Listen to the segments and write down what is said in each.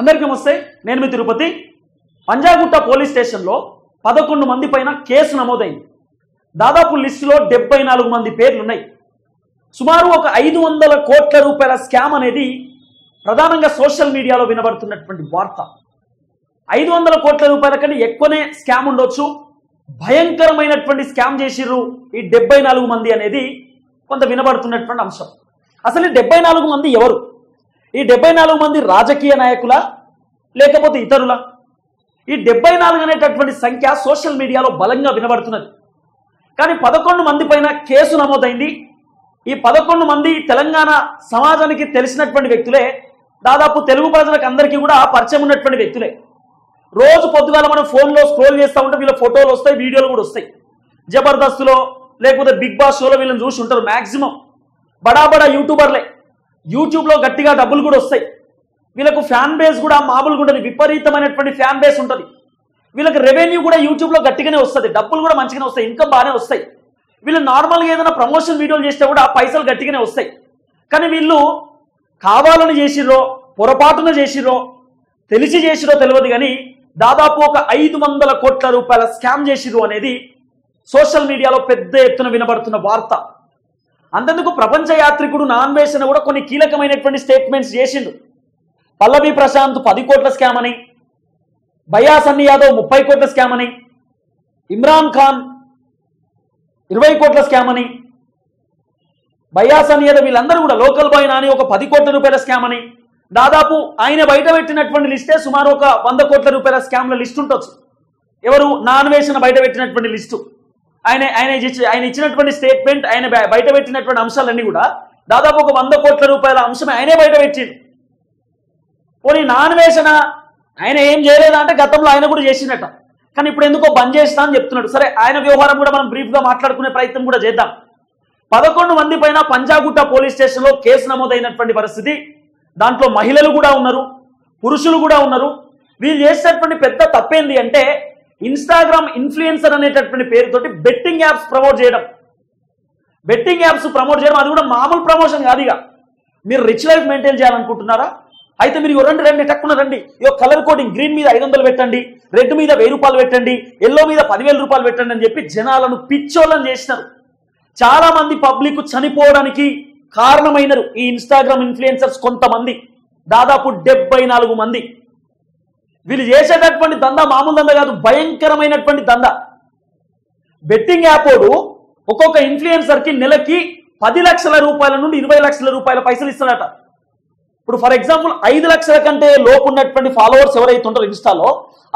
అందరికీ నమస్తే, నేను మీ తిరుపతి. పంజాగుట్ట పోలీస్ స్టేషన్లో 11 మంది పైన కేసు నమోదైంది. దాదాపు లిస్టులో 74 మంది పేర్లు ఉన్నాయి. సుమారు ఒక 500 కోట్ల రూపాయల స్కామ్ అనేది ప్రధానంగా సోషల్ మీడియాలో వినబడుతున్నటువంటి వార్త. 500 కోట్ల రూపాయల కంటే ఎక్కువనే స్కామ్ ఉండొచ్చు. భయంకరమైనటువంటి స్కామ్ చేసిర్రు ఈ 74 మంది అనేది కొంత వినబడుతున్నటువంటి అంశం. అసలు ఈ 74 మంది ఎవరు? ఈ 74 మంది రాజకీయ నాయకుల లేకపోతే ఇతరుల? ఈ 74 అనేటటువంటి సంఖ్య సోషల్ మీడియాలో బలంగా వినబడుతున్నది. కానీ 11 మంది పైన కేసు నమోదైంది. ఈ 11 మంది తెలంగాణ సమాజానికి తెలిసినటువంటి వ్యక్తులే. దాదాపు తెలుగు ప్రజలకు అందరికీ కూడా పరిచయం ఉన్నటువంటి వ్యక్తులే. రోజు పొద్దుగాల మనం ఫోన్లో స్క్రోల్ చేస్తూ ఉంటే వీళ్ళ ఫోటోలు వస్తాయి, వీడియోలు కూడా వస్తాయి. జబర్దస్త్లో లేకపోతే బిగ్ బాస్ షోలో వీళ్ళని చూసి ఉంటారు. మ్యాక్సిమం బడా బడా యూట్యూబర్లే. యూట్యూబ్లో గట్టిగా డబ్బులు కూడా వస్తాయి. వీళ్ళకు ఫ్యాన్ బేస్ కూడా మామూలుగా ఉంటుంది, విపరీతమైనటువంటి ఫ్యాన్ బేస్ ఉంటుంది. వీళ్ళకి రెవెన్యూ కూడా యూట్యూబ్లో గట్టిగానే వస్తుంది, డబ్బులు కూడా మంచిగానే వస్తాయి, ఇన్కమ్ బాగానే వస్తాయి. వీళ్ళు నార్మల్గా ఏదైనా ప్రమోషన్ వీడియోలు చేస్తే కూడా పైసలు గట్టిగానే వస్తాయి. కానీ వీళ్ళు కావాలని చేసిర్రో పొరపాటున చేసిర్రో తెలిసి చేసిరో తెలియదు, కానీ దాదాపు ఒక 500 కోట్ల రూపాయల స్కామ్ చేసిర్రు అనేది సోషల్ మీడియాలో పెద్ద ఎత్తున వినబడుతున్న వార్త. అంతెందుకు ప్రపంచ యాత్రికుడు నాన్వేషణ కూడా కొన్ని కీలకమైనటువంటి స్టేట్మెంట్స్ చేసిండు. పల్లవి ప్రశాంత్ 10 కోట్ల స్కామ్ అని, భయ్యా సన్నీ యాదవ్ 30 కోట్ల స్కామ్ అని, ఇమ్రాన్ ఖాన్ 20 కోట్ల స్కామ్ అని, భయ్యా సన్నీ యాదవ్ వీళ్ళందరూ కూడా లోకల్ బాయ్ నాని ఒక 10 కోట్ల రూపాయల స్కామ్ అని. దాదాపు ఆయన బయట పెట్టినటువంటి లిస్టే సుమారు ఒక 100 కోట్ల రూపాయల స్కామ్ల లిస్ట్ ఉండొచ్చు. ఎవరు? నాన్వేషణ బయట పెట్టినటువంటి లిస్టు. ఆయన ఇచ్చినటువంటి స్టేట్మెంట్, ఆయన బయట పెట్టినటువంటి అంశాలన్నీ కూడా దాదాపు ఒక 100 కోట్ల రూపాయల అంశం ఆయనే బయట పెట్టిండు. పోనీ నాన్వేషణ ఆయన ఏం చేయలేదా అంటే గతంలో ఆయన కూడా చేసినట్ట, కానీ ఇప్పుడు ఎందుకో బంద్ చేస్తా అని చెప్తున్నాడు. సరే, ఆయన వ్యవహారం కూడా మనం బ్రీఫ్గా మాట్లాడుకునే ప్రయత్నం కూడా చేద్దాం. 11 మంది పైన పంజాగుట్ట పోలీస్ స్టేషన్లో కేసు నమోదైనటువంటి పరిస్థితి. దాంట్లో మహిళలు కూడా ఉన్నారు, పురుషులు కూడా ఉన్నారు. వీళ్ళు చేసేటటువంటి పెద్ద తప్పేంది అంటే ఇన్స్టాగ్రామ్ ఇన్ఫ్లుయెన్సర్ అనేటటువంటి పేరుతోటి బెట్టింగ్ యాప్స్ ప్రమోట్ చేయడం. బెట్టింగ్ యాప్స్ ప్రమోట్ చేయడం, అది కూడా మామూలు ప్రమోషన్ కాదు. ఇక మీరు రిచ్ లైఫ్ మెయింటైన్ చేయాలనుకుంటున్నారా? అయితే మీరు రండి టక్కున రండి, ఇక కలర్ కోడింగ్ గ్రీన్ మీద 500 పెట్టండి, రెడ్ మీద 1000 రూపాయలు పెట్టండి, ఎల్లో మీద 10,000 రూపాయలు పెట్టండి అని చెప్పి జనాలను పిచ్చోళ్ళని చేసినారు. చాలా మంది పబ్లిక్ చనిపోవడానికి కారణమైనరు ఈ ఇన్స్టాగ్రామ్ ఇన్ఫ్లుయెన్సర్స్ కొంతమంది, దాదాపు 74 మంది. వీళ్ళు చేసేటటువంటి దందా మామూలు దందా కాదు, భయంకరమైనటువంటి దందా. బెట్టింగ్ యాపోడు ఒక్కొక్క ఇన్ఫ్లుయెన్సర్కి నెలకి 10 లక్షల రూపాయల నుండి 20 లక్షల రూపాయల పైసలు ఇస్తాడట. ఇప్పుడు ఫర్ ఎగ్జాంపుల్ 5 లక్షల కంటే లోపు ఉన్నటువంటి ఫాలోవర్స్ ఎవరైతే ఉంటారో ఇన్స్టాలో,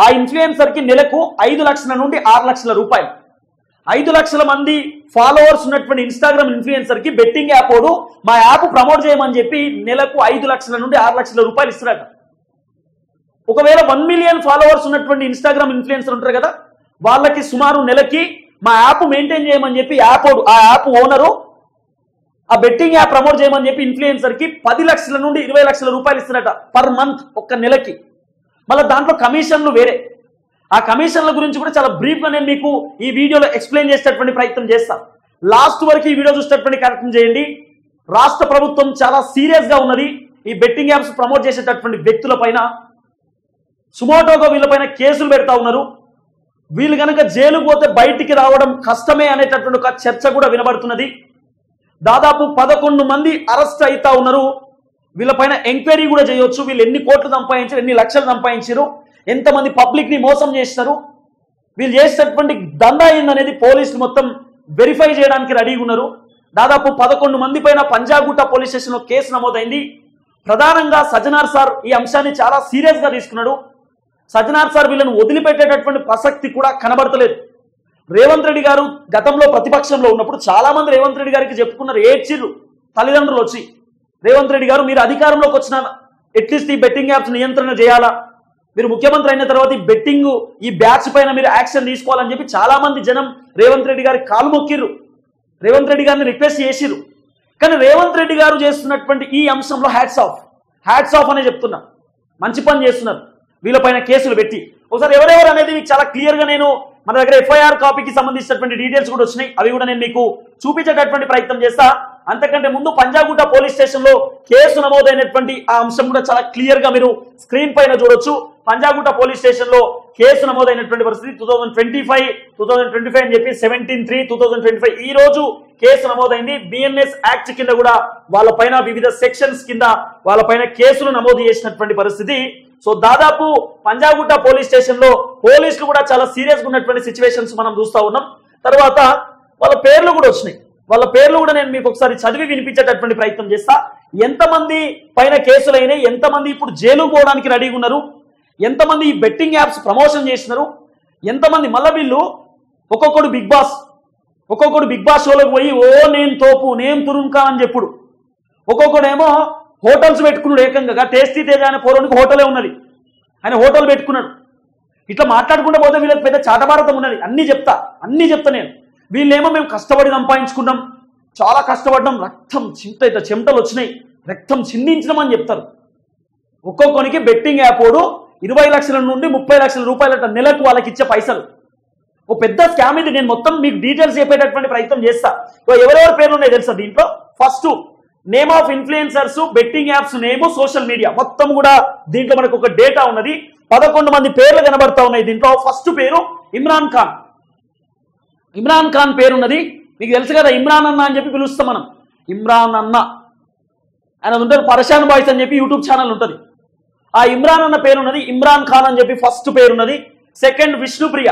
ఆ ఇన్ఫ్లుయెన్సర్కి నెలకు 5 లక్షల నుండి 6 లక్షల రూపాయలు. 5 లక్షల మంది ఫాలోవర్స్ ఉన్నటువంటి ఇన్స్టాగ్రామ్ ఇన్ఫ్లుయెన్సర్కి బెట్టింగ్ యాపోడు మా యాప్ ప్రమోట్ చేయమని చెప్పి నెలకు 5 లక్షల నుండి 6 లక్షల రూపాయలు ఇస్తాడట. ఒకవేళ 1 మిలియన్ ఫాలోవర్స్ ఉన్నటువంటి ఇన్స్టాగ్రామ్ ఇన్ఫ్లుయెన్సర్ ఉంటారు కదా, వాళ్ళకి సుమారు నెలకి మా యాప్ మెయింటైన్ చేయమని చెప్పి ఆ యాప్ ఓనరు ఆ బెట్టింగ్ యాప్ ప్రమోట్ చేయమని చెప్పి ఇన్ఫ్లుయెన్సర్కి 10 లక్షల నుండి 20 లక్షల రూపాయలు ఇస్తారట పర్ మంత్, ఒక్క నెలకి. మళ్ళీ దాంట్లో కమిషన్లు వేరే. ఆ కమిషన్ల గురించి కూడా చాలా బ్రీఫ్గా నేను మీకు ఈ వీడియోలో ఎక్స్ప్లెయిన్ చేసేటటువంటి ప్రయత్నం చేస్తాను. లాస్ట్ వరకు ఈ వీడియో చూసేటటువంటి ప్రయత్నం చేయండి. రాష్ట్ర ప్రభుత్వం చాలా సీరియస్గా ఉన్నది ఈ బెట్టింగ్ యాప్స్ ప్రమోట్ చేసేటటువంటి వ్యక్తుల పైన. సుమోటోగా వీళ్ళపైన కేసులు పెడతా ఉన్నారు. వీళ్ళు కనుక జైలుకు పోతే బయటికి రావడం కష్టమే అనేటటువంటి ఒక చర్చ కూడా వినబడుతున్నది. దాదాపు 11 మంది అరెస్ట్ అవుతా ఉన్నారు. వీళ్ళపైన ఎంక్వైరీ కూడా చేయొచ్చు. వీళ్ళు ఎన్ని కోట్లు సంపాదించారు, ఎన్ని లక్షలు సంపాదించారు, ఎంతమంది పబ్లిక్ని మోసం చేస్తారు, వీళ్ళు చేసేటటువంటి దందా ఏందనేది పోలీసులు మొత్తం వెరిఫై చేయడానికి రెడీగా ఉన్నారు. దాదాపు 11 మంది పైన పంజాగుట్ట పోలీస్ స్టేషన్లో కేసు నమోదైంది. ప్రధానంగా సజ్జనార్ సార్ ఈ అంశాన్ని చాలా సీరియస్గా తీసుకున్నాడు. సజ్జనార్ సార్ వీళ్ళని వదిలిపెట్టేటటువంటి ప్రసక్తి కూడా కనబడతలేదు. రేవంత్ రెడ్డి గారు గతంలో ప్రతిపక్షంలో ఉన్నప్పుడు చాలా మంది రేవంత్ రెడ్డి గారికి చెప్పుకున్నారు, ఏడ్చిర్రు తల్లిదండ్రులు వచ్చి, రేవంత్ రెడ్డి గారు మీరు అధికారంలోకి వచ్చిన అట్లీస్ట్ ఈ బెట్టింగ్ యాప్స్ నియంత్రణ చేయాలా, మీరు ముఖ్యమంత్రి అయిన తర్వాత ఈ బెట్టింగ్ ఈ బ్యాచ్ పైన మీరు యాక్షన్ తీసుకోవాలని చెప్పి చాలా మంది జనం రేవంత్ రెడ్డి గారికి కాలు మొక్కిర్రు, రేవంత్ రెడ్డి గారిని రిక్వెస్ట్ చేసిర్రు. కానీ రేవంత్ రెడ్డి గారు చేస్తున్నటువంటి ఈ అంశంలో హ్యాట్స్ ఆఫ్ అనే చెప్తున్నా. మంచి పని చేస్తున్నారు. వీళ్ళపైన కేసులు పెట్టి ఒకసారి ఎవరెవరు అనేది మీకు చాలా క్లియర్గా నేను మన దగ్గర FIR కాపీకి సంబంధించినటువంటి డీటెయిల్స్ కూడా వచ్చినాయి. అవి కూడా నేను మీకు చూపించేటటువంటి ప్రయత్నం చేస్తా. అంతకంటే ముందు పంజాగుట్ట పోలీస్ స్టేషన్ లో కేసు నమోదైనటువంటి ఆ అంశం కూడా చాలా క్లియర్ గా మీరు స్క్రీన్ పైన చూడొచ్చు. పంజాగుట్ట పోలీస్ స్టేషన్ లో కేసు నమోదైనటువంటి పరిస్థితి 2025 అని చెప్పి 17/3/2025 ఈ రోజు కేసు నమోదైంది. బిఎన్ఎస్ యాక్ట్ కింద కూడా వాళ్ళపైన వివిధ సెక్షన్స్ కింద వాళ్ళపైన కేసులు నమోదు చేసినటువంటి పరిస్థితి. సో దాదాపు పంజాగుట్ట పోలీస్ స్టేషన్ లో పోలీసులు కూడా చాలా సీరియస్ గా ఉన్నటువంటి సిచ్యువేషన్స్ మనం చూస్తా ఉన్నాం. తర్వాత వాళ్ళ పేర్లు కూడా వచ్చినాయి. వాళ్ళ పేర్లు కూడా నేను మీకు ఒకసారి చదివి వినిపించేటటువంటి ప్రయత్నం చేస్తా. ఎంతమంది పైన కేసులు అయినాయి, ఎంతమంది ఇప్పుడు జైలు పోవడానికి రెడీగా ఉన్నారు, ఎంతమంది ఈ బెట్టింగ్ యాప్స్ ప్రమోషన్ చేస్తున్నారు, ఎంతమంది మళ్ళీ వీళ్ళు ఒక్కొక్కడు బిగ్ బాస్ షోలోకి పోయి ఓ నేను తోపు నేను తురుంకా అని చెప్పుడు, ఒక్కొక్కడేమో హోటల్స్ పెట్టుకున్నాడు. ఏకంగా టేస్టీ తేజ అనే పోరానికి హోటలే ఉన్నది, ఆయన హోటల్ పెట్టుకున్నాడు. ఇట్లా మాట్లాడుకుంటూ పోతే వీళ్ళకి పెద్ద చాటభారతం ఉన్నది. అన్నీ చెప్తా నేను. వీళ్ళేమో మేము కష్టపడి సంపాదించుకున్నాం, చాలా కష్టపడ్డాం, రక్తం చెమటలు వచ్చినాయి, రక్తం చిందించడం అని చెప్తారు. ఒక్కొక్కరికి బెట్టింగ్ యాప్ ఓడు 20 లక్షల నుండి 30 లక్షల రూపాయల నెలకు వాళ్ళకి ఇచ్చే పైసలు. ఓ పెద్ద స్కామ్ ఇది. నేను మొత్తం మీకు డీటెయిల్స్ చెప్పేటటువంటి ప్రయత్నం చేస్తా. ఎవరెవరి పేర్లు ఉన్నాయి తెలుసా దీంట్లో? First name of influencers, betting apps name, social media మొత్తం కూడా దీంట్లో మనకు ఒక డేటా ఉన్నది. 11 మంది పేర్లు కనబడతా ఉన్నాయి దీంట్లో. ఫస్ట్ పేరు ఇమ్రాన్ ఖాన్ పేరున్నది. మీకు తెలుసు కదా, ఇమ్రాన్ అన్న అని చెప్పి పిలుస్తాం మనం. ఇమ్రాన్ అన్న ఆయన ఉంటారు. పరేషాన్ బాయ్స్ అని చెప్పి యూట్యూబ్ ఛానల్ ఉంటుంది. ఆ ఇమ్రాన్ అన్న పేరున్నది. ఇమ్రాన్ ఖాన్ అని చెప్పి ఫస్ట్ పేరున్నది. సెకండ్ విష్ణుప్రియ.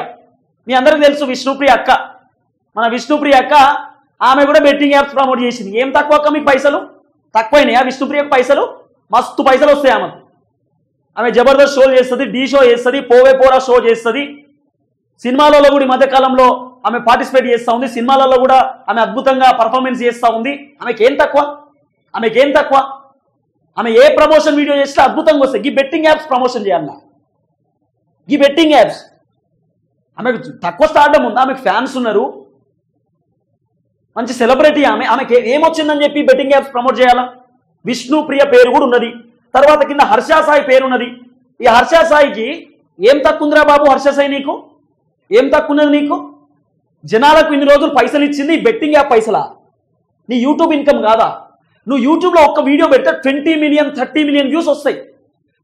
మీ అందరికి తెలుసు విష్ణుప్రియ అక్క. మన విష్ణుప్రియ అక్క ఆమె కూడా బెట్టింగ్ యాప్స్ ప్రమోట్ చేసింది. ఏం తక్కువ అక్క మీకు పైసలు? తక్కువైనాయా విష్ణుప్రియకు పైసలు? మస్తు పైసలు వస్తాయి ఆమె జబర్దస్త్ షో చేస్తుంది, ఢీ షో చేస్తుంది, పోవే పోరా షో చేస్తుంది. సినిమాలలో కూడా ఈ మధ్యకాలంలో ఆమె పార్టిసిపేట్ చేస్తూ ఉంది. సినిమాలలో కూడా ఆమె అద్భుతంగా పర్ఫార్మెన్స్ చేస్తూ ఉంది. ఆమెకేం తక్కువ? ఆమె ఏ ప్రమోషన్ వీడియో చేస్తే అద్భుతంగా వస్తాయి. ఈ బెట్టింగ్ యాప్స్ ప్రమోషన్ చేయాలన్నా, ఈ బెట్టింగ్ యాప్స్. ఆమెకు తక్కువ స్టార్డమ్ ఉంది, ఆమెకు ఫ్యాన్స్ ఉన్నారు, మంచి సెలబ్రిటీ. ఆమెకి ఏమొచ్చిందని చెప్పి బెట్టింగ్ యాప్స్ ప్రమోట్ చేయాలా? విష్ణుప్రియ పేరు కూడా ఉన్నది. తర్వాత కింద హర్ష సాయి పేరు ఉన్నది. ఈ హర్ష సాయికి ఏం తక్కువ ఉందిరా బాబు? హర్ష సాయి నీకు ఏం తక్కువ ఉన్నది? నీకు జనాలకు ఇన్ని రోజులు పైసలు ఇచ్చింది బెట్టింగ్ యాప్ పైసలా? నీ యూట్యూబ్ ఇన్కమ్ కాదా? నువ్వు యూట్యూబ్లో ఒక్క వీడియో పెడితే 20 మిలియన్ 30 మిలియన్ వ్యూస్ వస్తాయి,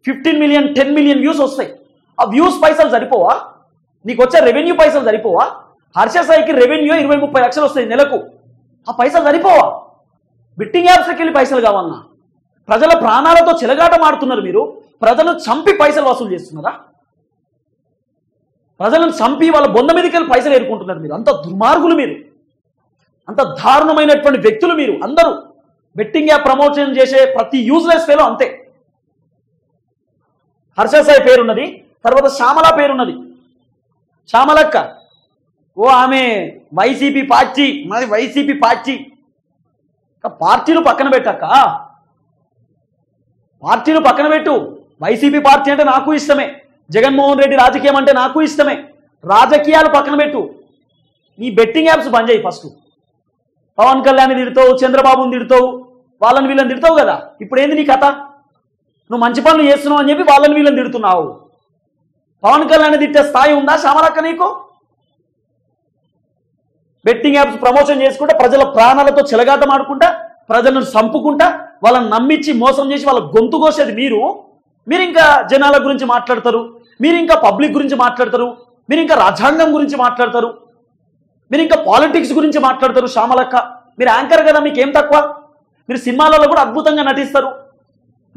15 మిలియన్ 10 మిలియన్ వ్యూస్ వస్తాయి. ఆ వ్యూస్ పైసలు సరిపోవా? నీకు వచ్చే రెవెన్యూ పైసలు సరిపోవా? హర్ష సాయికి రెవెన్యూ 20-30 లక్షలు వస్తాయి నెలకు. ఆ పైసలు సరిపోవా? బెట్టింగ్ యాప్స్కి వెళ్ళి పైసలు కావన్నా? ప్రజల ప్రాణాలతో చెలగాటం ఆడుతున్నారు మీరు. ప్రజలు చంపి పైసలు వసూలు చేస్తున్నారా? ప్రజలను చంపి వాళ్ళ బొంద మీదకి వెళ్ళి పైసలు ఏరుకుంటున్నారు మీరు. అంత దుర్మార్గులు మీరు, అంత దారుణమైనటువంటి వ్యక్తులు మీరు అందరూ. బెట్టింగ్ యాప్ ప్రమోషన్ చేసే ప్రతి యూజ్లెస్ ఫెలో అంతే. హర్ష సాయి పేరున్నది. తర్వాత శ్యామల పేరున్నది. శ్యామలక్క ఓ ఆమె వైసీపీ పార్టీ, మాది వైసీపీ పార్టీ. పార్టీలు పక్కన పెట్టాక, పార్టీలు పక్కన పెట్టు. వైసీపీ పార్టీ అంటే నాకు ఇష్టమే, జగన్మోహన్ రెడ్డి రాజకీయం అంటే నాకు ఇష్టమే. రాజకీయాలు పక్కన పెట్టు, నీ బెట్టింగ్ యాప్స్ బంద్ చేయి. ఫస్ట్ పవన్ కళ్యాణ్ తిడతావు, చంద్రబాబుని తిడతావు, వాళ్ళని వీళ్ళని తిడతావు కదా. ఇప్పుడు ఏంది నీ కథ? నువ్వు మంచి పనులు చేస్తున్నావు అని చెప్పి వాళ్ళని వీళ్ళని తిడుతున్నావు. పవన్ కళ్యాణ్ తిట్టే స్థాయి ఉందా శ్యామలక్క నీకు? బెట్టింగ్ యాప్స్ ప్రమోషన్ చేసుకుంటా, ప్రజల ప్రాణాలతో చెలగాటం ఆడుకుంటా, ప్రజలను చంపుకుంటా, వాళ్ళని నమ్మించి మోసం చేసి వాళ్ళ గొంతు కోసేది మీరు. మీరు ఇంకా జనాల గురించి మాట్లాడతారు, మీరు ఇంకా పబ్లిక్ గురించి మాట్లాడతారు, మీరు ఇంకా రాజ్యాంగం గురించి మాట్లాడతారు, మీరు ఇంకా పాలిటిక్స్ గురించి మాట్లాడతారు. శ్యామలక్క మీరు యాంకర్ కదా, మీకేం తక్కువ? మీరు సినిమాలలో కూడా అద్భుతంగా నటిస్తారు,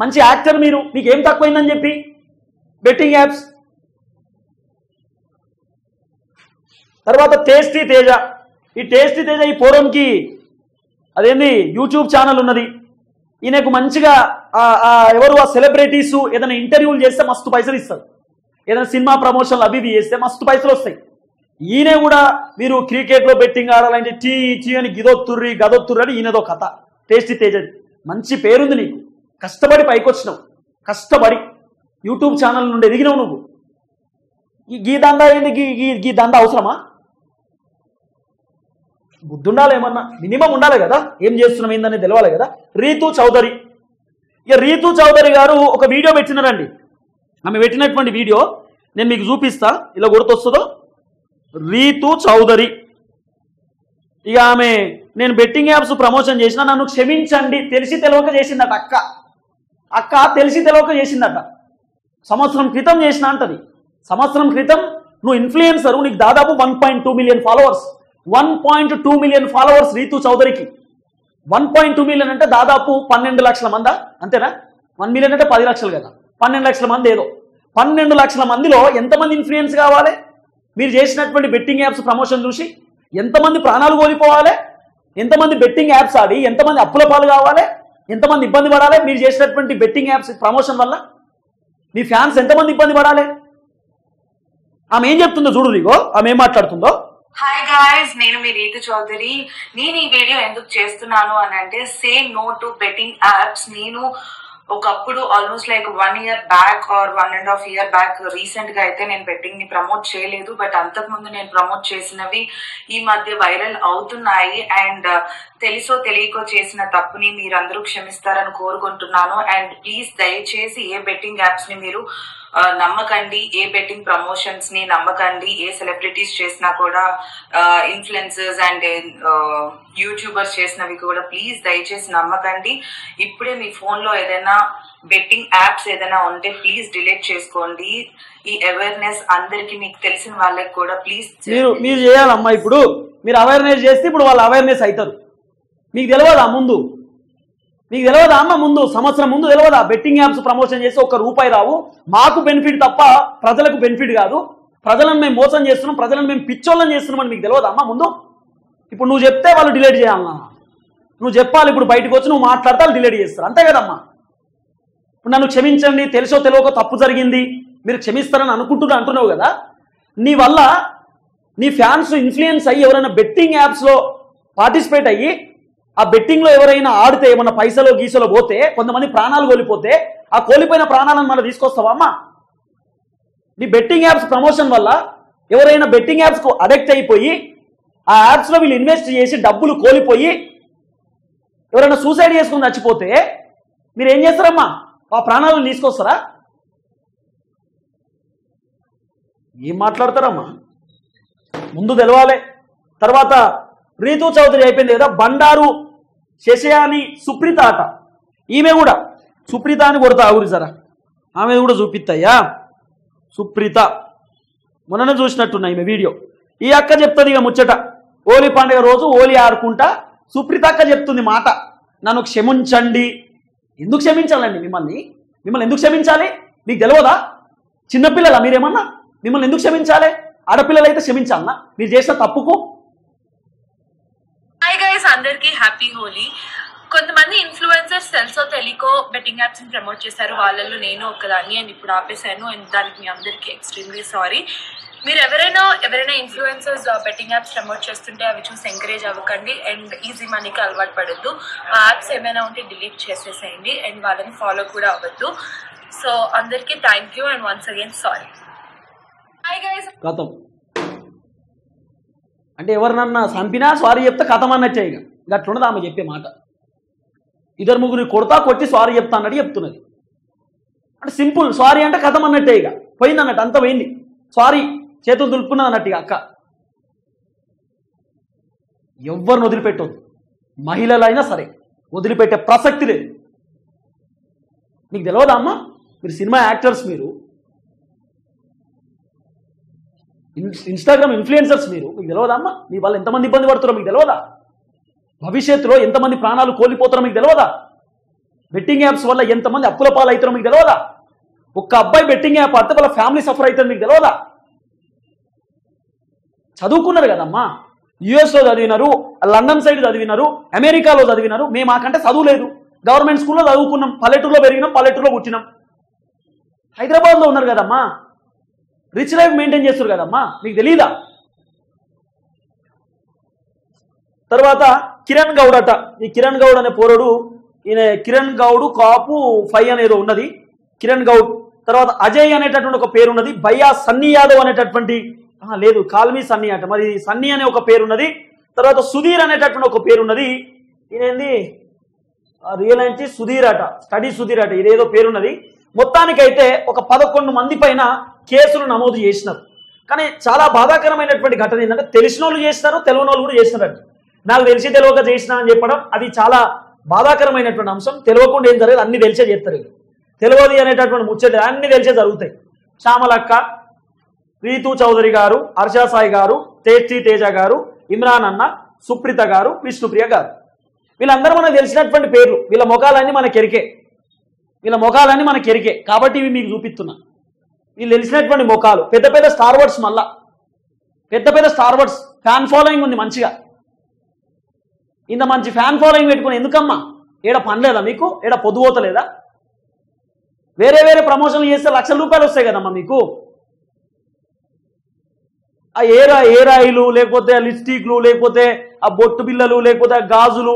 మంచి యాక్టర్ మీరు. మీకేం తక్కువైందని చెప్పి బెట్టింగ్ యాప్స్. తర్వాత టేస్టీ తేజ. ఈ టేస్టీ తేజ ఈ పోరంకి అదేంది యూట్యూబ్ ఛానల్ ఉన్నది. ఈయనకు మంచిగా ఎవరు ఆ సెలబ్రిటీస్ ఏదైనా ఇంటర్వ్యూలు చేస్తే మస్తు పైసలు ఇస్తారు, ఏదైనా సినిమా ప్రమోషన్లు అవి చేస్తే మస్తు పైసలు వస్తాయి. ఈయన కూడా మీరు క్రికెట్లో బెట్టింగ్ ఆడాలంటే టీ అని గదొత్తుర్రి అని ఈయనదో కథ. టేస్టీ తేజ మంచి పేరుంది నీకు, కష్టపడి పైకొచ్చినావు, కష్టపడి యూట్యూబ్ ఛానల్ నుండి ఎదిగినావు నువ్వు. ఈ దందా ఏంది? ఈ దందా అవసరమా? బుద్ధి ఉండాలి, ఏమన్నా మినిమం ఉండాలి కదా. ఏం చేస్తున్నాం ఏందని తెలవాలి కదా. రీతూ చౌదరి. ఇక రీతూ చౌదరి గారు ఒక వీడియో పెట్టినారండి. ఆమె పెట్టినటువంటి వీడియో నేను మీకు చూపిస్తా, ఇలా గుర్తొస్తుందో. రీతూ చౌదరి ఇక ఆమె నేను బెట్టింగ్ యాప్స్ ప్రమోషన్ చేసిన, నన్ను క్షమించండి, తెలిసి తెలియక చేసిందట అక్క తెలిసి తెలియక చేసిందట. సంవత్సరం క్రితం చేసిన అంటది. సంవత్సరం క్రితం నువ్వు ఇన్ఫ్లుయెన్సరు, నీకు దాదాపు 1.2 million followers. 1.2 million followers Ritu చౌదరికి. 1.2 మిలియన్ అంటే దాదాపు 12 లక్షల మందా, అంతేనా? 1 మిలియన్ అంటే 10 లక్షలు కదా, 12 లక్షల మంది. ఏదో 12 లక్షల మందిలో ఎంతమంది ఇన్ఫ్లుయెన్స్ కావాలి? మీరు చేసినటువంటి బెట్టింగ్ యాప్స్ ప్రమోషన్ చూసి ఎంతమంది ప్రాణాలు కోల్పోవాలి? ఎంతమంది బెట్టింగ్ యాప్స్ ఆడి ఎంతమంది అప్పుల పాలు కావాలి? ఎంతమంది ఇబ్బంది పడాలి మీరు చేసినటువంటి బెట్టింగ్ యాప్స్ ప్రమోషన్ వల్ల? మీ ఫ్యాన్స్ ఎంతమంది ఇబ్బంది పడాలి? ఆమె ఏం చెప్తుందో చూడు, రీగో ఆమె ఏం మాట్లాడుతుందో. హాయ్ గాయ్స్, నేను మీ రీతు చౌదరి. నేను ఈ వీడియో ఎందుకు చేస్తున్నాను అని అంటే, say no to betting apps. నేను ఒకప్పుడు almost like 1 year back or 1.5 year back recent గా అయితే నేను బెట్టింగ్ ని ప్రమోట్ చేయలేదు. బట్ అంతకుముందు నేను ప్రమోట్ చేసినవి ఈ మధ్య వైరల్ అవుతున్నాయి. అండ్ తెలుసో తెలియకో చేసిన తప్పుని మీరందరూ క్షమిస్తారని కోరుకుంటున్నాను. అండ్ ప్లీజ్ దయచేసి ఏ బెట్టింగ్ యాప్స్ ని మీరు నమ్మకండి, ఏ బెట్టింగ్ ప్రమోషన్స్ ని నమ్మకండి. ఏ సెలబ్రిటీస్ చేసినా కూడా, ఇన్ఫ్లుయెన్సర్స్ అండ్ యూట్యూబర్స్ చేసినవి కూడా ప్లీజ్ దయచేసి నమ్మకండి. ఇప్పుడే మీ ఫోన్ లో ఏదైనా బెట్టింగ్ యాప్స్ ఏదైనా ఉంటే ప్లీజ్ డిలీట్ చేసుకోండి. ఈ అవేర్నెస్ అందరికి, మీకు తెలిసిన వాళ్ళకి కూడా ప్లీజ్ మీరు చేయాలమ్మా. ఇప్పుడు మీరు అవేర్నెస్ చేస్తే ఇప్పుడు వాళ్ళు అవేర్నెస్ అవుతారు. మీకు తెలియదా ముందు? మీకు తెలియదా అమ్మ ముందు? సంవత్సరం ముందు తెలియదా? బెట్టింగ్ యాప్స్ ప్రమోషన్ చేసి ₹1 రావు, మాకు బెనిఫిట్ తప్ప ప్రజలకు బెనిఫిట్ కాదు, ప్రజలను మేము మోసం చేస్తున్నాం, ప్రజలను మేము పిచ్చోళ్ళని చేస్తున్నాం అని మీకు తెలియదా అమ్మ ముందు? ఇప్పుడు నువ్వు చెప్తే వాళ్ళు డిలీట్ చేయాలన్నా, నువ్వు చెప్పాలి. ఇప్పుడు బయటకు వచ్చి నువ్వు మాట్లాడితే వాళ్ళు డిలీట్ చేస్తారు, అంతే కదమ్మా? ఇప్పుడు నన్ను క్షమించండి, తెలుసో తెలియక తప్పు జరిగింది, మీరు క్షమిస్తారని అంటున్నావు కదా. నీ వల్ల నీ ఫ్యాన్స్ ఇన్ఫ్లుయెన్స్ అయ్యి ఎవరైనా బెట్టింగ్ యాప్స్లో పార్టిసిపేట్ అయ్యి ఆ బెట్టింగ్లో ఎవరైనా ఆడితే ఏమన్నా పైసలో గీసలో పోతే, కొంతమంది ప్రాణాలు కోల్పోతే, ఆ కోల్పోయిన ప్రాణాలను మళ్ళీ తీసుకొస్తావా అమ్మా? నీ బెట్టింగ్ యాప్స్ ప్రమోషన్ వల్ల ఎవరైనా బెట్టింగ్ యాప్స్కు అడిక్ట్ అయిపోయి ఆ యాప్స్లో వీళ్ళు ఇన్వెస్ట్ చేసి డబ్బులు కోల్పోయి ఎవరైనా సూసైడ్ చేసుకుని చచ్చిపోతే మీరు ఏం చేస్తారమ్మా? ఆ ప్రాణాలను తీసుకొస్తారా? ఏం మాట్లాడతారమ్మా? ముందు తెలవాలి. తర్వాత రీతు చౌదరి అయిపోయింది కదా, బండారు శశయాని సుప్రీత ఆట. ఈమె కూడా సుప్రీత అని కొడతా ఊరి జరా, ఆమె కూడా చూపిస్తాయా? సుప్రీత మొన్ననే చూసినట్టున్నా ఈమె వీడియో. ఈ అక్క చెప్తుంది ఇక ముచ్చట, హోలీ పండుగ రోజు హోలీ ఆడుకుంటా సుప్రీత అక్క చెప్తుంది మాట, నన్ను క్షమించండి. ఎందుకు క్షమించాలండి మిమ్మల్ని ఎందుకు క్షమించాలి? మీకు తెలియదా? చిన్నపిల్లలా మీరేమన్నా? మిమ్మల్ని ఎందుకు క్షమించాలి? ఆడపిల్లలు అయితే క్షమించాలన్నా మీరు చేసిన తప్పుకు? హాయ్ గైస్, అందరికి హ్యాపీ హోలీ. కొంతమంది ఇన్ఫ్లుయెన్సర్స్ తెలుసో తెలియకో బెట్టింగ్ యాప్స్ ని ప్రమోట్ చేశారు. వాళ్ళల్లో నేను ఒకదాన్ని, అండ్ ఇప్పుడు ఆపేశాను. అండ్ దానికి మీ అందరికీ ఎక్స్ట్రీమ్లీ సారీ. మీరు ఎవరైనా ఇన్ఫ్లుయెన్సర్స్ బెట్టింగ్ యాప్స్ ప్రమోట్ చేస్తుంటే అవి చూసి ఎంకరేజ్ అవ్వకండి అండ్ ఈజీ మనీకి అలవాటు పడద్దు. ఆ యాప్స్ ఏమైనా ఉంటే డిలీట్ చేసేసేయండి అండ్ వాళ్ళని ఫాలో కూడా అవ్వద్దు. సో అందరికీ thank you and once again sorry. Hi guys. కథం అంటే ఎవరినన్నా చంపినా సారీ చెప్తే కథం అన్నట్టే. ఇక అట్లున్నది ఆమె చెప్పే మాట. ఇద్దరు ముగ్గురు కొట్టి సారీ చెప్తా అన్నట్టు చెప్తున్నది. అంటే సింపుల్, సారీ అంటే కథం అన్నట్టే. ఇక పోయింది అన్నట్టు, అంత పోయింది. సారీ చేతులు దులుపుకున్నది అన్నట్టు. ఇక అక్క ఎవరిని వదిలిపెట్టొద్దు, మహిళలైనా సరే వదిలిపెట్టే ప్రసక్తి లేదు. మీకు తెలియదా అమ్మ? మీరు సినిమా యాక్టర్స్, మీరు ఇన్స్టాగ్రామ్ ఇన్ఫ్లుయెన్సర్స్, మీకు తెలియదా అమ్మ? మీ వల్ల ఎంతమంది ఇబ్బంది పడుతారో మీకు తెలియదా? భవిష్యత్తులో ఎంతమంది ప్రాణాలు కోల్పోతారో మీకు తెలియదా? బెట్టింగ్ యాప్స్ వల్ల ఎంతమంది అప్పుల పాలు అవుతారో మీకు తెలియదా? ఒక్క అబ్బాయి బెట్టింగ్ యాప్ ఆడితే వాళ్ళ ఫ్యామిలీ సఫర్ అవుతారు మీకు తెలియదా? చదువుకున్నారు కదమ్మా, యుఎస్లో చదివినారు, లండన్ సైడ్ చదివినారు, అమెరికాలో చదివినారు. మేము మాకంటే చదువు లేదు, గవర్నమెంట్ స్కూల్లో చదువుకున్నాం, పల్లెటూరులో పెరిగినాం, పల్లెటూరులో పుట్టినాం. హైదరాబాద్లో ఉన్నారు కదమ్మా, రిచ్ లైఫ్ మెయింటైన్ చేస్తారు కదమ్మా, మీకు తెలీదా? తర్వాత కిరణ్ గౌడ్ అట. ఈ కిరణ్ గౌడ్ అనే పోరడు, ఈయన కిరణ్ గౌడ్ కాపు 5 అనేదో ఉన్నది, కిరణ్ గౌడ్. తర్వాత అజయ్ అనేటటువంటి ఒక పేరు ఉన్నది. భయ్యా సన్నీ యాదవ్ అనేటటువంటి, లేదు కాల్మీ సన్నీ అట, మరి సన్నీ అనే ఒక పేరు ఉన్నది. తర్వాత సుధీర్ అనేటటువంటి ఒక పేరు ఉన్నది. ఈయనేంది రియల్ ఏంటి సుధీర్ అట, స్టడీ సుధీర్ అట, ఇదేదో పేరున్నది. మొత్తానికైతే ఒక 11 మంది పైన కేసులు నమోదు చేసినారు. కానీ చాలా బాధాకరమైనటువంటి ఘటన ఏంటంటే తెలిసిన వాళ్ళు చేసినారు, తెలియని వాళ్ళు కూడా చేసినారు. నాకు తెలిసి తెలియక చేసినా అని చెప్పడం అది చాలా బాధాకరమైనటువంటి అంశం. తెలియకుండా ఏం జరగదు, అన్ని తెలిసే చేస్తారు. తెలియదు అనేటటువంటి ముచ్చట అన్ని తెలిసే జరుగుతాయి. శ్యామలక్క, రీతు చౌదరి గారు, హర్షా సాయి గారు, టేస్టీ తేజ గారు, ఇమ్రాన్ అన్న, సుప్రీత గారు, విష్ణుప్రియ గారు, వీళ్ళందరూ మనకు తెలిసినటువంటి పేర్లు. వీళ్ళ ముఖాలన్నీ మనకి ఎరికే కాబట్టి ఇవి మీకు చూపిస్తున్నా. వీళ్ళు తెలిసినటువంటి ముఖాలు, పెద్ద పెద్ద స్టార్ వర్డ్స్, మళ్ళా పెద్ద పెద్ద స్టార్ వర్డ్స్. ఫ్యాన్ ఫాలోయింగ్ ఉంది మంచిగా. ఇంత మంచి ఫ్యాన్ ఫాలోయింగ్ పెట్టుకుని ఎందుకమ్మా? ఏడ పని లేదా మీకు? ఏడ పొద్దుపోతలేదా? వేరే వేరే ప్రమోషన్లు చేస్తే లక్షల రూపాయలు వస్తాయి కదమ్మా మీకు. ఆ ఏరాయిలు, లేకపోతే లిప్స్టిక్లు, లేకపోతే ఆ బొట్టు బిల్లలు, లేకపోతే ఆ గాజులు,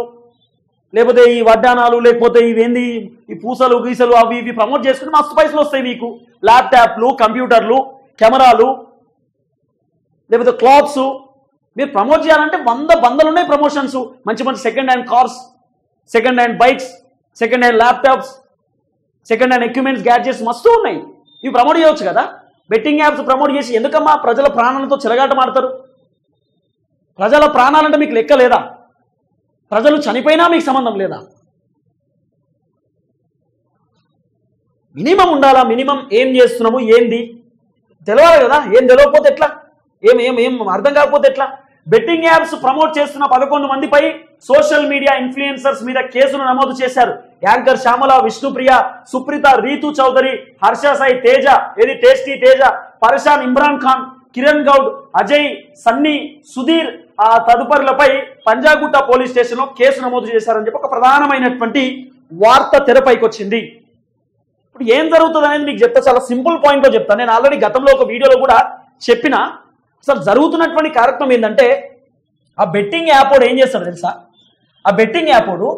లేకపోతే ఈ వడ్డానాలు, లేకపోతే ఇవేంది ఈ పూసలు గీసలు అవి ఇవి ప్రమోట్ చేసుకుని మస్తు పైసలు వస్తాయి మీకు. ల్యాప్టాప్లు, కంప్యూటర్లు, కెమెరాలు, లేకపోతే క్లాత్స్ మీరు ప్రమోట్ చేయాలంటే వందలు ఉన్నాయి ప్రమోషన్స్. మంచి మంచి second hand cars, second hand bikes, second hand laptops, second hand equipments, gadgets మస్తు ఉన్నాయి. ఇవి ప్రమోట్ చేయవచ్చు కదా. బెట్టింగ్ యాప్స్ ప్రమోట్ చేసి ఎందుకమ్మా ప్రజల ప్రాణాలతో చెలగాట మాడతారు? ప్రజల ప్రాణాలంటే మీకు లెక్క లేదా? ప్రజలు చనిపోయినా మీకు సంబంధం లేదా? మినిమం ఉండాలా? మినిమం ఏం చేస్తున్నాము ఏంది తెలవాలి కదా. ఏం తెలియకపోతే ఎట్లా? ఏం అర్థం కాకపోతే ఎట్లా? బెట్టింగ్ యాప్స్ ప్రమోట్ చేస్తున్న 11 మందిపై సోషల్ మీడియా ఇన్ఫ్లుయెన్సర్స్ మీద కేసును నమోదు చేశారు. యాంకర్ శ్యామల, విష్ణుప్రియ, సుప్రీత, రీతు చౌదరి, హర్ష సాయి, తేజ, టేస్టీ తేజ, పరేషాన్, ఇమ్రాన్ ఖాన్, కిరణ్ గౌడ్, అజయ్, సన్నీ, సుధీర్ తదుపరులపై పంజాగుట్ట పోలీస్ స్టేషన్లో కేసు నమోదు చేశారని చెప్పి ఒక ప్రధానమైనటువంటి వార్త తెరపైకి వచ్చింది. ఇప్పుడు ఏం జరుగుతుంది అనేది మీకు చెప్తా. చాలా సింపుల్ పాయింట్లో చెప్తాను. నేను ఆల్రెడీ గతంలో ఒక వీడియోలో కూడా చెప్పిన. అసలు జరుగుతున్నటువంటి కార్యక్రమం ఏంటంటే, ఆ బెట్టింగ్ యాప్ వాడు ఏం చేస్తాడు తెలుసా? ఆ బెట్టింగ్ యాప్ వాడు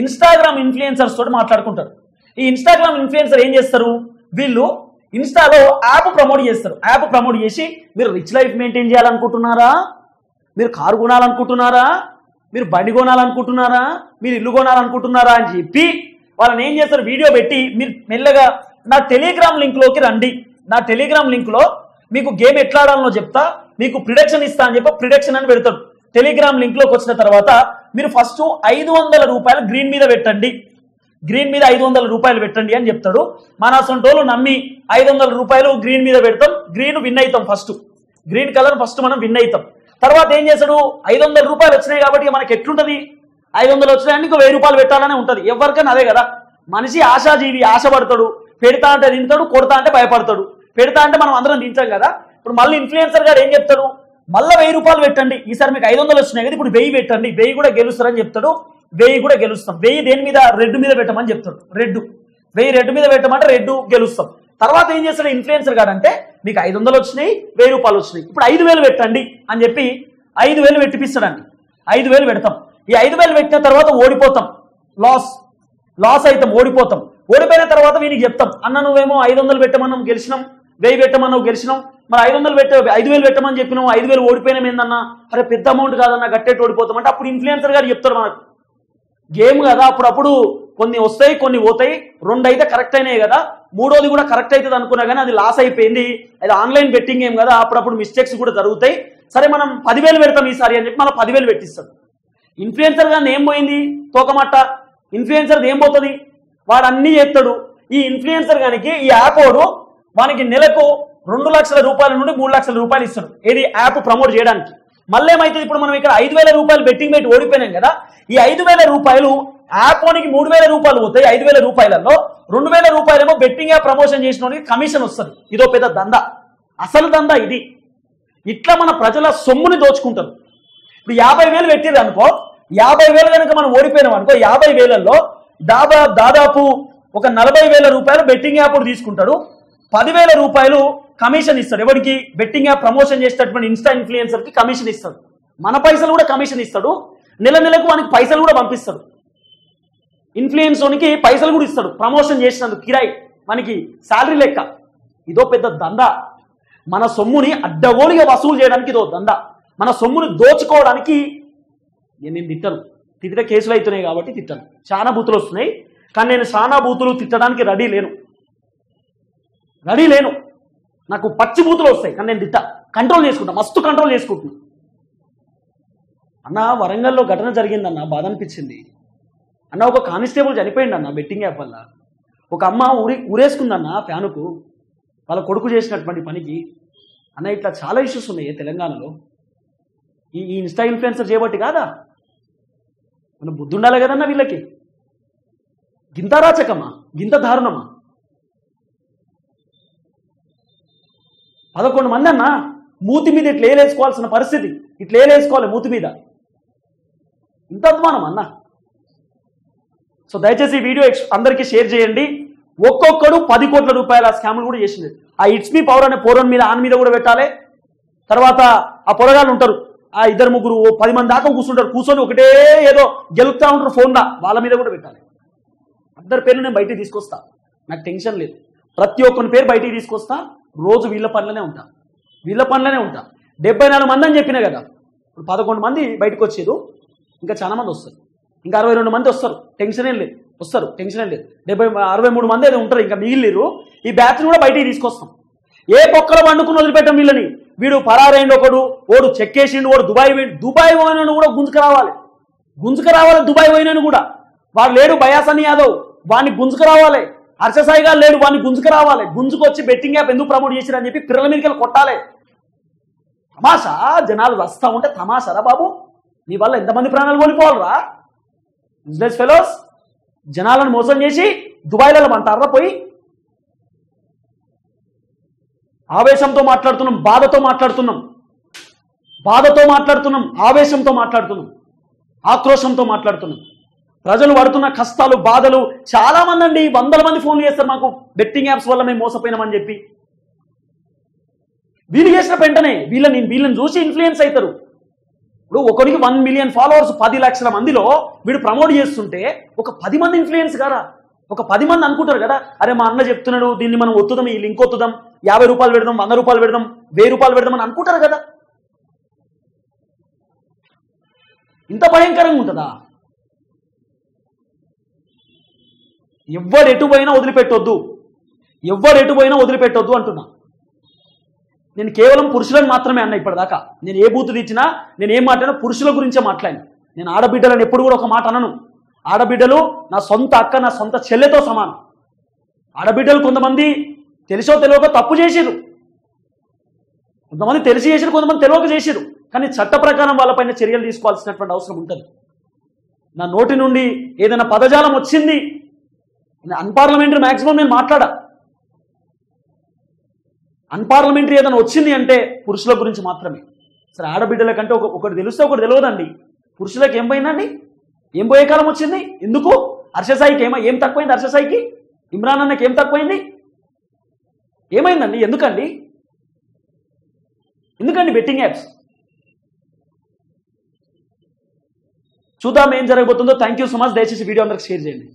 ఇన్స్టాగ్రామ్ ఇన్ఫ్లుయెన్సర్స్ తోటి మాట్లాడుకుంటారు. ఈ ఇన్స్టాగ్రామ్ ఇన్ఫ్లుయెన్సర్ ఏం చేస్తారు? వీళ్ళు ఇన్స్టాలో యాప్ ప్రమోట్ చేస్తారు. యాప్ ప్రమోట్ చేసి మీరు రిచ్ లైఫ్ మెయింటైన్ చేయాలనుకుంటున్నారా, మీరు కారు కొనాలనుకుంటున్నారా, మీరు బండి కొనాలనుకుంటున్నారా, మీరు ఇల్లు కొనాలనుకుంటున్నారా అని చెప్పి వాళ్ళని ఏం చేస్తారు? వీడియో పెట్టి మీరు మెల్లగా నా టెలిగ్రామ్ లింక్లోకి రండి, నా టెలిగ్రామ్ లింక్లో మీకు గేమ్ ఎట్లా ఆడాలనో చెప్తా, మీకు ప్రిడిక్షన్ ఇస్తా అని చెప్పి ప్రిడిక్షన్ అని పెడతాడు. టెలిగ్రామ్ లింక్లోకి వచ్చిన తర్వాత మీరు ఫస్ట్ 500 రూపాయలు గ్రీన్ మీద పెట్టండి, గ్రీన్ మీద 500 రూపాయలు పెట్టండి అని చెప్తాడు. మన సొంటోళ్ళు నమ్మి 500 రూపాయలు గ్రీన్ మీద పెడతాం. గ్రీన్ విన్ అవుతాం. ఫస్ట్ గ్రీన్ కలర్ ఫస్ట్ మనం విన్ అవుతాం. తర్వాత ఏం చేస్తాడు? 500 రూపాయలు వచ్చినాయి కాబట్టి మనకి ఎట్లుంటది? 500 వచ్చినాయని ఇంకో 1000 రూపాయలు పెట్టాలనే ఉంటుంది. ఎవరికైనా అదే కదా. మనిషి ఆశాజీవి, ఆశపడతాడు. పెడతా అంటే తింటాడు, కొడతా అంటే భయపడతాడు. పెడతా అంటే మనం అందరం తింటాం కదా. ఇప్పుడు మళ్ళీ ఇన్ఫ్లుయెన్సర్ గారు ఏం చెప్తాడు? మళ్ళీ 1000 రూపాయలు పెట్టండి, ఈసారి మీకు 500 వచ్చినాయి కదా, ఇప్పుడు 1000 పెట్టండి, 1000 కూడా గెలుస్తారని చెప్తాడు. 1000 కూడా గెలుస్తాం. 1000 దేని మీద? రెడ్ మీద పెట్టమని చెప్తాడు. 1000 రెడ్ మీద పెట్టమంటే రెడ్ గెలుస్తాం. తర్వాత ఏం చేస్తాడు ఇన్ఫ్లుయెన్సర్ గారు అంటే, మీకు 500 వచ్చినాయి, 1000 రూపాయలు వచ్చినాయి, ఇప్పుడు 5000 పెట్టండి అని చెప్పి 5000 పెట్టిపిస్తాడండి. 5000 పెడతాం. ఈ 5000 పెట్టిన తర్వాత ఓడిపోతాం, లాస్ అవుతాం, ఓడిపోతాం. ఓడిపోయిన తర్వాత వీనికి చెప్తాం, అన్న నువ్వేమో 500 పెట్టమన్నాం గెలిచినాం, 1000 పెట్టమన్నావు గెలిచినాం, మరి 500 పెట్టమని చెప్పినావు, 5000 ఓడిపోయినాం ఏందన్నా? అరే పెద్ద అమౌంట్ కాదన్నా, గట్టేట్టు ఓడిపోతాం అంటే అప్పుడు ఇన్ఫ్లుయెన్సర్ గారు చెప్తారు మనకు, గేమ్ కదా అప్పుడప్పుడు కొన్ని వస్తాయి కొన్ని పోతాయి, 2 అయితే కరెక్ట్ అయినాయి కదా, 3వది కూడా కరెక్ట్ అవుతుంది అనుకున్నా కానీ అది లాస్ అయిపోయింది, అది ఆన్లైన్ బెట్టింగ్ గేమ్ కదా, అప్పుడప్పుడు మిస్టేక్స్ కూడా జరుగుతాయి, సరే మనం 10,000 పెడతాం ఈసారి అని చెప్పి మనం 10,000 పెట్టిస్తాడు. ఇన్ఫ్లుయెన్సర్ గారిని ఏం పోయింది? తోకమట్ట. ఇన్ఫ్లుయెన్సర్ ఏం పోతుంది? వాడు అన్ని చేస్తాడు. ఈ ఇన్ఫ్లుయెన్సర్ గానికి ఈ యాప్ వాడు వానికి నెలకు 2 లక్షల రూపాయల నుండి 3 లక్షల రూపాయలు ఇస్తాడు, ఏది యాప్ ప్రమోట్ చేయడానికి. మళ్ళీ ఏమైతుంది? ఇప్పుడు మనం ఇక్కడ 5,000 రూపాయలు బెట్టింగ్ పెట్టి ఓడిపోయినాం కదా, ఈ 5,000 రూపాయలు యాప్ వానికి 3,000 రూపాయలు పోతాయి. 5,000 రూపాయలలో 2,000 రూపాయలేమో బెట్టింగ్ యాప్ ప్రమోషన్ చేసిన కమిషన్ వస్తుంది. ఇదో పెద్ద దందా, అసలు దందా ఇది. ఇట్లా మన ప్రజల సొమ్ముని దోచుకుంటారు. ఇప్పుడు 50,000 పెట్టిర్రు అనుకో, 50,000 కనుక మనం ఓడిపోయినాం అనుకో, 50,000లో దాదాపు ఒక 40,000 రూపాయలు బెట్టింగ్ యాప్ తీసుకుంటాడు, 10,000 రూపాయలు కమిషన్ ఇస్తాడు. ఎవరికి? బెట్టింగ్ యాప్ ప్రమోషన్ చేసేటటువంటి ఇన్స్టా ఇన్ఫ్లుయెన్సర్ కి కమిషన్ ఇస్తాడు. మన పైసలు కూడా కమిషన్ ఇస్తాడు, నెలకు మనకి పైసలు కూడా పంపిస్తాడు. ఇన్ఫ్లుయెన్సర్కి పైసలు కూడా ఇస్తాడు ప్రమోషన్ చేసినందుకు, కిరాయి మనకి శాలరీ లెక్క. ఇదో పెద్ద దందా. మన సొమ్ముని అడ్డగోలుగా వసూలు చేయడానికి ఇదో దందా. మన సొమ్ముని దోచుకోవడానికి నేను తిట్టను, తిట్టిన కేసులు అవుతున్నాయి కాబట్టి తిట్టాను. చాలా బూతులు వస్తున్నాయి కానీ నేను చాలా బూతులు తిట్టడానికి రెడీ లేను. నాకు పచ్చి బూతులు వస్తాయి కానీ నేను తిట్టా, కంట్రోల్ చేసుకుంటా, మస్తు కంట్రోల్ చేసుకుంటున్నా. అన్న వరంగల్లో ఘటన జరిగిందన్న, బాధ అనిపించింది అన్న. ఒక కానిస్టేబుల్ చనిపోయింది అన్న బెట్టింగ్ యాప్ వల్ల. ఒక అమ్మ ఊరేసుకుందన్న ఫ్యానుకు వాళ్ళ కొడుకు చేసినటువంటి పనికి. అన్న ఇట్లా చాలా ఇష్యూస్ ఉన్నాయి తెలంగాణలో. ఈ ఇన్స్టా ఇన్ఫ్లుయెన్సర్ చేయబట్టి కాదా? మన బుద్ధి ఉండాలి కదన్న వీళ్ళకి. గింత రాచకమా, గింత దారుణమా? 11 మంది అన్న మూతి మీద ఇట్లా ఏలేసుకోవాల్సిన పరిస్థితి. ఇట్లా ఏలేసుకోవాలి మూతి మీద. ఇంత అద్మానం అన్న. సో దయచేసి ఈ వీడియో అందరికీ షేర్ చేయండి. ఒక్కొక్కడు 10 కోట్ల రూపాయల స్కాములు కూడా చేసింది. ఆ ఇట్స్ మీ పవర్ అనే పోరన్ మీద, ఆన్ మీద కూడా పెట్టాలి. తర్వాత ఆ పొరగాళ్ళు ఉంటారు, ఆ 2-3 10 మంది దాకా కూర్చుంటారు. కూర్చొని ఒకటే ఏదో గెలుపుతా ఉంటారు ఫోన్లా, వాళ్ళ మీద కూడా పెట్టాలి. అందరి పేర్లు నేను బయటికి తీసుకొస్తా, నాకు టెన్షన్ లేదు. ప్రతి ఒక్కరి పేరు బయటికి తీసుకొస్తా. రోజు వీళ్ళ పనులనే ఉంటా. 74 మంది అని చెప్పినా కదా. ఇప్పుడు 11 మంది బయటకు వచ్చేది, ఇంకా చాలా మంది వస్తారు. ఇంకా 62 మంది వస్తారు, టెన్షన్ ఏం లేదు. వస్తారు, టెన్షన్ ఏం లేదు. 63 మంది ఏదో ఉంటారు ఇంకా మిగిలిరు. ఈ బ్యాచ్ని కూడా బయటికి తీసుకొస్తాం. ఏ పొక్కలో వండుకుని వదిలిపెట్టాం వీళ్ళని. వీడు పరారైండు ఒకడు, ఓడు చెక్కేసిండు, ఓడు దుబాయ్ పోయినాను కూడా గుంజుకు రావాలి. దుబాయ్ పోయినాను కూడా. వాడు లేడు బయాసని యాదవ్, వాడిని గుంజుకు రావాలి. హర్షసాయి గారు లేడు, వాడిని గుంజుకు రావాలి. గుంజుకొచ్చి బెట్టింగ్ యాప్ ఎందుకు ప్రమోట్ చేసిరని చెప్పి పిల్లల మీదకి కొట్టాలి. తమాషా, జనాలు వస్తా ఉంటే తమాషారా బాబు? నీ వల్ల ఎంతమంది ప్రాణాలు కోల్పోవాలరా? బిజినెస్ ఫెలోస్ జనాలను మోసం చేసి దుబాయ్లలో అంటారా పోయి? ఆవేశంతో మాట్లాడుతున్నాం, బాధతో మాట్లాడుతున్నాం, ఆవేశంతో మాట్లాడుతున్నాం, ఆక్రోశంతో మాట్లాడుతున్నాం. ప్రజలు పడుతున్న కష్టాలు, బాధలు చాలా మంది అండి, 100 మంది ఫోన్లు చేస్తారు మాకు, బెట్టింగ్ యాప్స్ వల్ల మేము మోసపోయినామని చెప్పి. వీళ్ళు చేసిన వెంటనే వీళ్ళని చూసి ఇన్ఫ్లుయెన్స్ అవుతారు. ఇప్పుడు ఒకరికి 1 మిలియన్ ఫాలోవర్స్ 10 లక్షల మందిలో వీడు ప్రమోట్ చేస్తుంటే ఒక 10 మంది ఇన్ఫ్లుయెన్స్ కారా? ఒక 10 మంది అనుకుంటారు కదా, అరే మా అన్న చెప్తున్నాడు, దీన్ని మనం ఒత్తుదాం, ఈ లింక్ ఒత్తుదాం, 50 రూపాయలు పెడదాం, 100 రూపాయలు పెడదాం, 1000 రూపాయలు పెడదాం అని అనుకుంటారు కదా. ఇంత భయంకరంగా ఉంటుందా? ఎవ్వరు ఎటు పోయినా వదిలిపెట్టొద్దు అంటున్నా. నేను కేవలం పురుషులను మాత్రమే అన్నా ఇప్పటిదాకా. నేను ఏ బూతు తెచ్చినా, నేను ఏం మాట్లాడినా పురుషుల గురించే మాట్లాడినా. నేను ఆడబిడ్డలను ఎప్పుడు కూడా ఒక మాట అనను. ఆడబిడ్డలు నా సొంత అక్క, నా సొంత చెల్లెతో సమానం. ఆడబిడ్డలు కొంతమంది తెలిసో తెలియక తప్పు చేసిరు, కొంతమంది తెలిసి చేసిరు, కొంతమంది తెలియక చేసిరు. కానీ చట్ట ప్రకారం వాళ్ళపైన చర్యలు తీసుకోవాల్సినటువంటి అవసరం ఉంటుంది. నా నోటి నుండి ఏదైనా పదజాలం వచ్చింది, అన్పార్లమెంటరీ మ్యాక్సిమం నేను మాట్లాడా. అన్పార్లమెంటరీ ఏదైనా వచ్చింది అంటే పురుషుల గురించి మాత్రమే. సరే, ఆడబిడ్డల కంటే ఒకటి తెలిస్తే ఒకటి తెలియదండి. పురుషులకు ఏం పోయిందండి? ఏం పోయే కాలం వచ్చింది? ఎందుకు? హర్షసాయికి ఏం తక్కువైంది? హర్షసాయికి, ఇమ్రాన్ అన్నకి ఏం తక్కువైంది? ఏమైందండి? ఎందుకండి బెట్టింగ్ యాప్స్? చూద్దాం ఏం జరగబోతుందో. Thank you so much. దయచేసి వీడియో అందరికి షేర్ చేయండి.